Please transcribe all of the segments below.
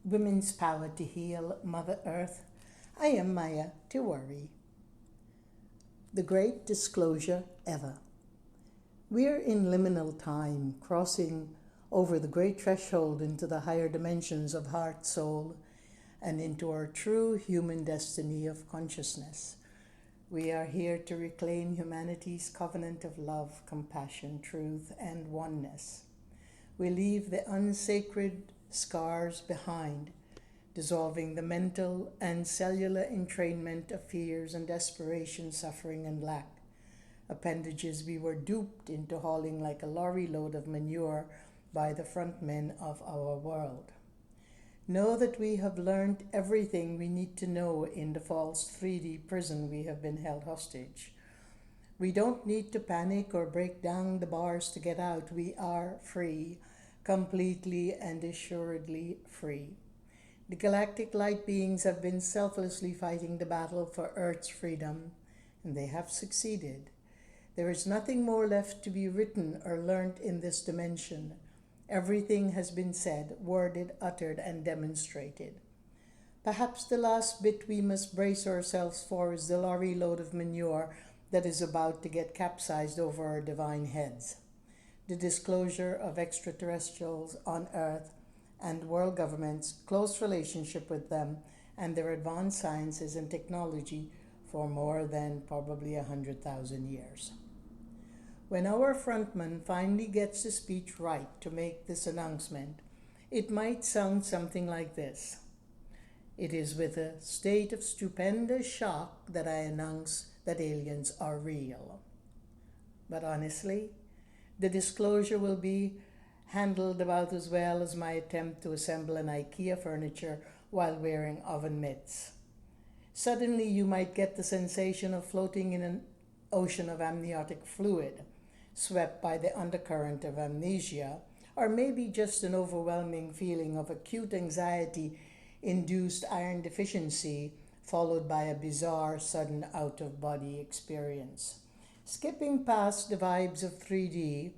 Women's Power to Heal Mother Earth. I am Maya Tiwari. The Great Disclosure Ever. We're in liminal time, crossing over the great threshold into the higher dimensions of heart, soul, and into our true human destiny of consciousness. We are here to reclaim humanity's covenant of love, compassion, truth, and oneness. We leave the unsacred scars behind, dissolving the mental and cellular entrainment of fears and desperation, suffering and lack. Appendages we were duped into hauling like a lorry load of manure by the front men of our world. Know that we have learned everything we need to know in the false 3D prison we have been held hostage. We don't need to panic or break down the bars to get out. We are free, completely and assuredly free. The galactic light beings have been selflessly fighting the battle for Earth's freedom, and they have succeeded. There is nothing more left to be written or learnt in this dimension. Everything has been said, worded, uttered, and demonstrated. Perhaps the last bit we must brace ourselves for is the lorry load of manure that is about to get capsized over our divine heads. The disclosure of extraterrestrials on Earth and world governments' close relationship with them and their advanced sciences and technology for more than probably 100,000 years. When our frontman finally gets the speech right to make this announcement, it might sound something like this. It is with a state of stupendous shock that I announce that aliens are real. But honestly, the disclosure will be handled about as well as my attempt to assemble an IKEA furniture while wearing oven mitts. Suddenly you might get the sensation of floating in an ocean of amniotic fluid, swept by the undercurrent of amnesia, or maybe just an overwhelming feeling of acute anxiety-induced iron deficiency followed by a bizarre, sudden out-of-body experience. Skipping past the vibes of 3D,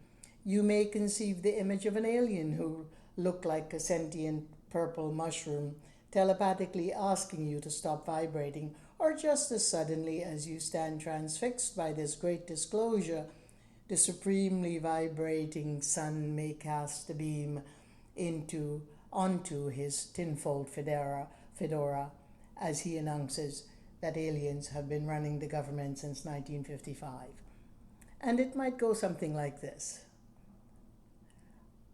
you may conceive the image of an alien who looked like a sentient purple mushroom, telepathically asking you to stop vibrating, or just as suddenly as you stand transfixed by this great disclosure, the supremely vibrating sun may cast a beam onto his tinfold fedora as he announces that aliens have been running the government since 1955. And it might go something like this.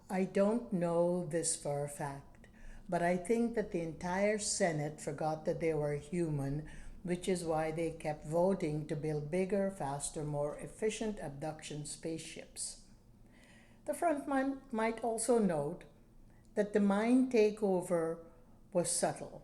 I don't know this for a fact, but I think that the entire Senate forgot that they were human, which is why they kept voting to build bigger, faster, more efficient abduction spaceships. The frontman might also note that the mind takeover was subtle.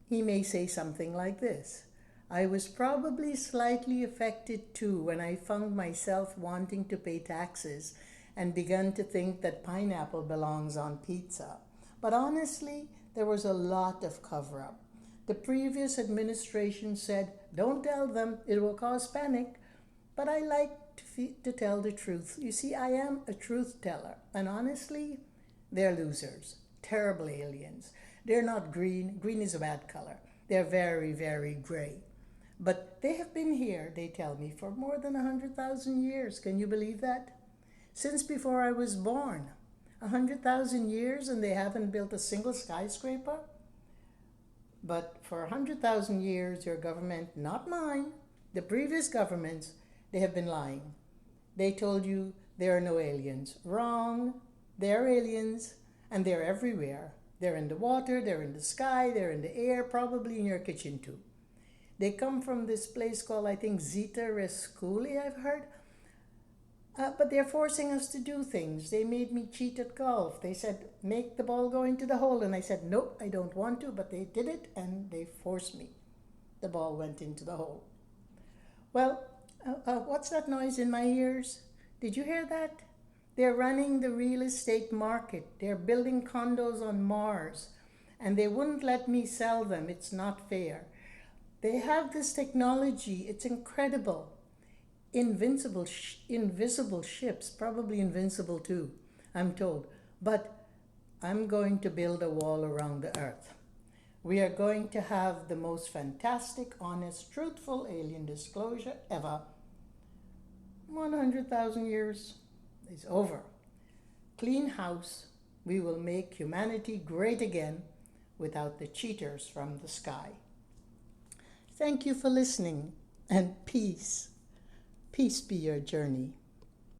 He may say something like this. I was probably slightly affected too when I found myself wanting to pay taxes and began to think that pineapple belongs on pizza. But honestly, there was a lot of cover-up. The previous administration said, don't tell them, it will cause panic. But I like to tell the truth. You see, I am a truth teller. And honestly, they're losers. Terrible aliens. They're not green. Green is a bad color. They're very, very gray. But they have been here, they tell me, for more than 100,000 years. Can you believe that? Since before I was born. 100,000 years and they haven't built a single skyscraper? But for 100,000 years, your government, not mine, the previous governments, they have been lying. They told you there are no aliens. Wrong. They're aliens, and they're everywhere. They're in the water, they're in the sky, they're in the air, probably in your kitchen too. They come from this place called, I think, Zeta Resculi, I've heard. But they're forcing us to do things. They made me cheat at golf. They said, make the ball go into the hole. And I said, nope, I don't want to. But they did it, and they forced me. The ball went into the hole. Well, what's that noise in my ears? Did you hear that? They're running the real estate market. They're building condos on Mars. And they wouldn't let me sell them. It's not fair. They have this technology. It's incredible. Invisible ships, probably invincible too, I'm told. But I'm going to build a wall around the earth. We are going to have the most fantastic, honest, truthful alien disclosure ever. 100,000 years is over. Clean house. We will make humanity great again without the cheaters from the sky. Thank you for listening, and peace. Peace be your journey.